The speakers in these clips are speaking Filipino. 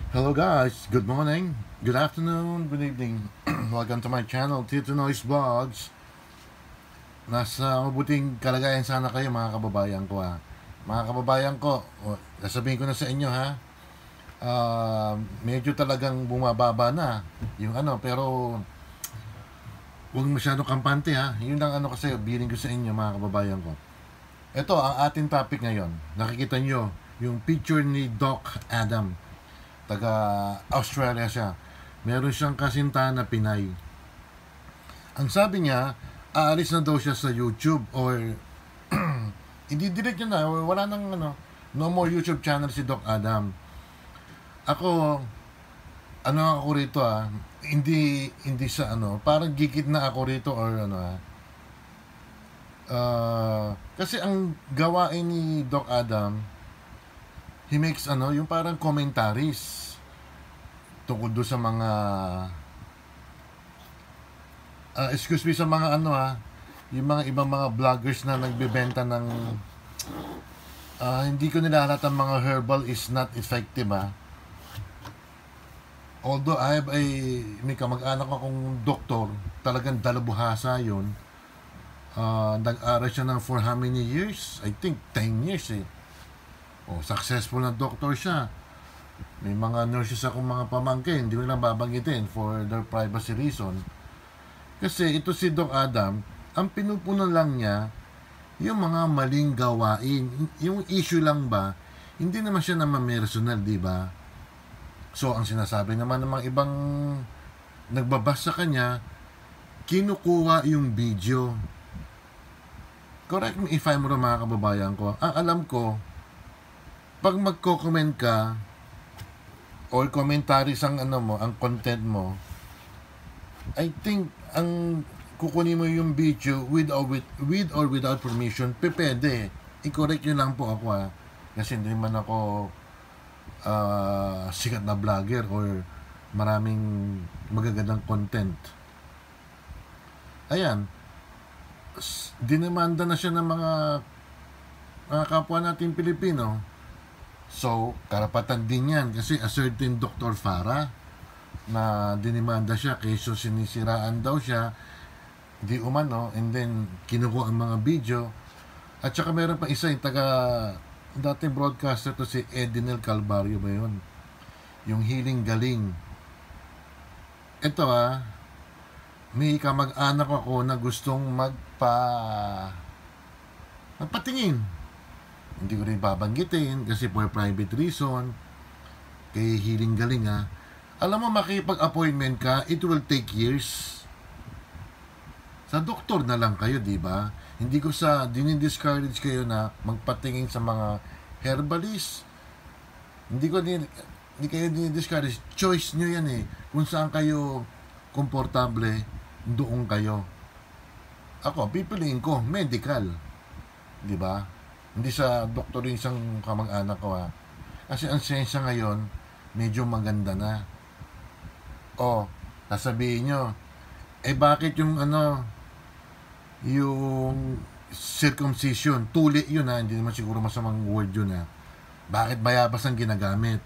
Hello guys, good morning, good afternoon, good evening. Welcome to my channel, Tito Noise Vlogs. Nasa mabuting kalagayan sana kayo mga kababayan ko ha. Mga kababayan ko, sasabihin ko na sa inyo ha. Medyo talagang bumababa na yung pero huwag masyadong kampante ha. Yun ang kasi billing ko sa inyo mga kababayan ko. Ito ang ating topic ngayon. Nakikita nyo yung picture ni Doc Adam. Taga Australia siya. Meron siyang kasintahan na Pinay. Ang sabi niya, aalis na daw siya sa YouTube or i-delete niya na or wala nang no more YouTube channel si Doc Adam. Ako ako rito hindi sa parang gigit na ako rito or kasi ang gawain ni Doc Adam, he makes yung parang commentaries tungkol do sa mga excuse me, sa mga yung mga ibang mga vloggers na nagbebenta ng hindi ko nilalat ang mga herbal is not effective although may kamag-anak akong doktor, talagang dalabuhasa yun. Nag-aral siya ng for how many years? I think 10 years successful na doctor siya. May mga nurses akong mga pamangkin, hindi ko lang babanggitin for their privacy reason. Kasi ito si Doc Adam, ang pinupunan lang niya yung mga maling gawain. Yung issue lang ba, hindi naman siya naman personal, di ba? So ang sinasabi naman ng mga ibang nagbabasa sa kanya, kinukuha yung video. Correct me if I'm wrong mga kababayan ko. Ang alam ko, pag magko-comment ka or commentaries ang ang content mo, I think ang kukunin mo yung video with or without permission, pwede. I-correct nyo lang po ako kasi hindi man ako sikat na vlogger or maraming magagandang content. Ayan, dinemanda na siya ng mga kapwa natin Pilipino. So, karapatan din yan kasi a certain Dr. Farah na dinimanda siya kaysa sinisiraan daw siya di umano, and then kinukuha ang mga video. At saka meron pa isa yung dating broadcaster to, si Edinel Calvario ba yun, yung Healing Galing. Ito may kamag-anak ako na gustong magpatingin. Hindi ko rin babanggitin kasi for private reason kay Healing Galing Alam mo, makipag-appointment ka, it will take years. Sa doktor na lang kayo, di ba? Hindi ko dinidiscourage kayo na magpatingin sa mga herbalist. Hindi kayo dinidiscourage. Choice nyo yan Kung saan kayo komportable, doon kayo. Ako, pipiliin ko, medical. Di ba? Hindi sa doktor yung isang kamag-anak ko Kasi ang siyensya ngayon, medyo maganda na. Sasabihin nyo, bakit yung yung circumcision, tuli yun hindi naman siguro masamang word yun bakit bayabas ang ginagamit?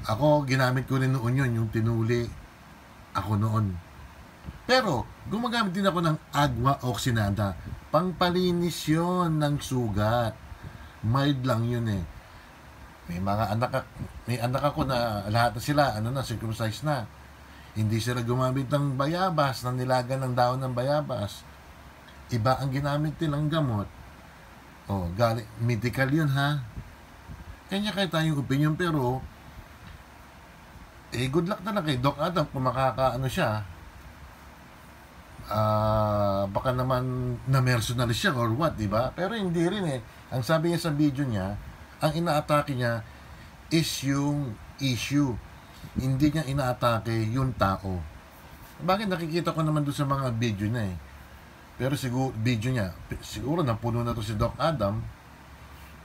Ako, ginamit ko rin noon yun, yung tinuli ako noon. Pero, gumagamit din ako ng agua oxinada. Pangpalinis yun ng sugat. Mild lang yun May anak ako na lahat na sila, circumcised na. Hindi sila gumamit ng bayabas, ng nilagan ng daon ng bayabas. Iba ang ginamit nilang gamot. Medical yun Kanya-kaya tayong opinion, pero good luck na lang kay Doc Adam kung siya. Baka naman na-mercenary siya or what, di ba? Pero hindi rin Ang sabi niya sa video niya, ang ina-atake niya is yung issue. Hindi niya ina-atake yung tao. Bakit nakikita ko naman doon sa mga video niya Pero siguro napuno na to si Doc Adam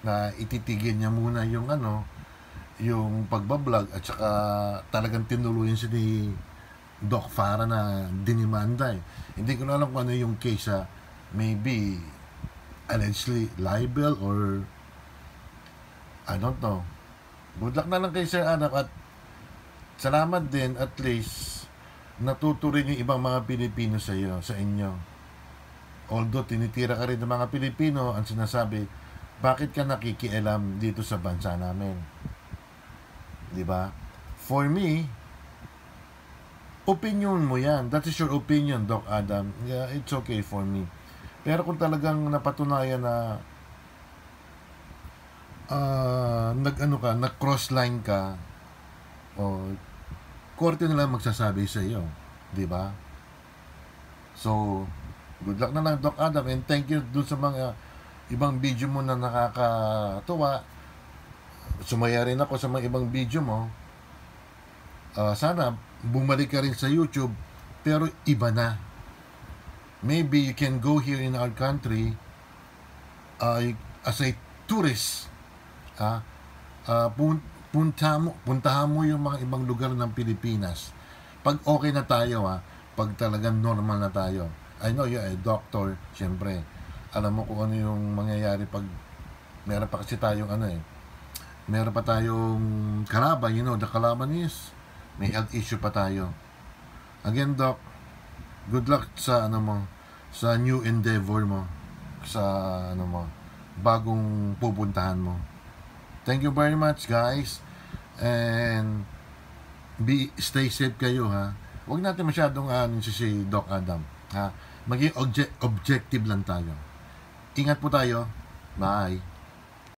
na ititigil niya muna yung yung pagbablog at saka talagang tinuluyan siya ni Doc Farah na dinimanda Hindi ko na alam kung ano yung case maybe allegedly libel or I don't know. Good luck na lang kay Sir Adam at salamat din at least natuto rin yung ibang mga Pilipino sa iyo, sa inyo. Although tinitira ka rin ng mga Pilipino, ang sinasabi, bakit ka nakikialam dito sa bansa namin? 'Di ba? For me, opinion mo yan. That is your opinion, Doc Adam. Yeah, it's okay for me. Pero kung talagang napatunayan na nag-cross line ka, o korte na lang magsasabi sa iyo, 'di ba? So, good luck na lang, Doc Adam, and thank you dun sa mga ibang video mo na nakakatuwa. Sumaya rin ako sa mga ibang video mo. Sana bumalik ka rin sa YouTube, pero iba na. Maybe you can go here in our country as a tourist. Puntahan mo yung mga ibang lugar ng Pilipinas. Pag okay na tayo, pag talagang normal na tayo. I know you're a doctor, syempre. Alam mo kung ano yung mangyayari pag meron pa kasi tayong meron pa tayong kalaban, the kalaban is may health issue pa tayo. Again, Doc, good luck sa sa new endeavor mo, sa bagong pupuntahan mo. Thank you very much, guys. And stay safe kayo, ha. Huwag natin masyadong si Doc Adam, ha. Maging objective lang tayo. Ingat po tayo. Bye.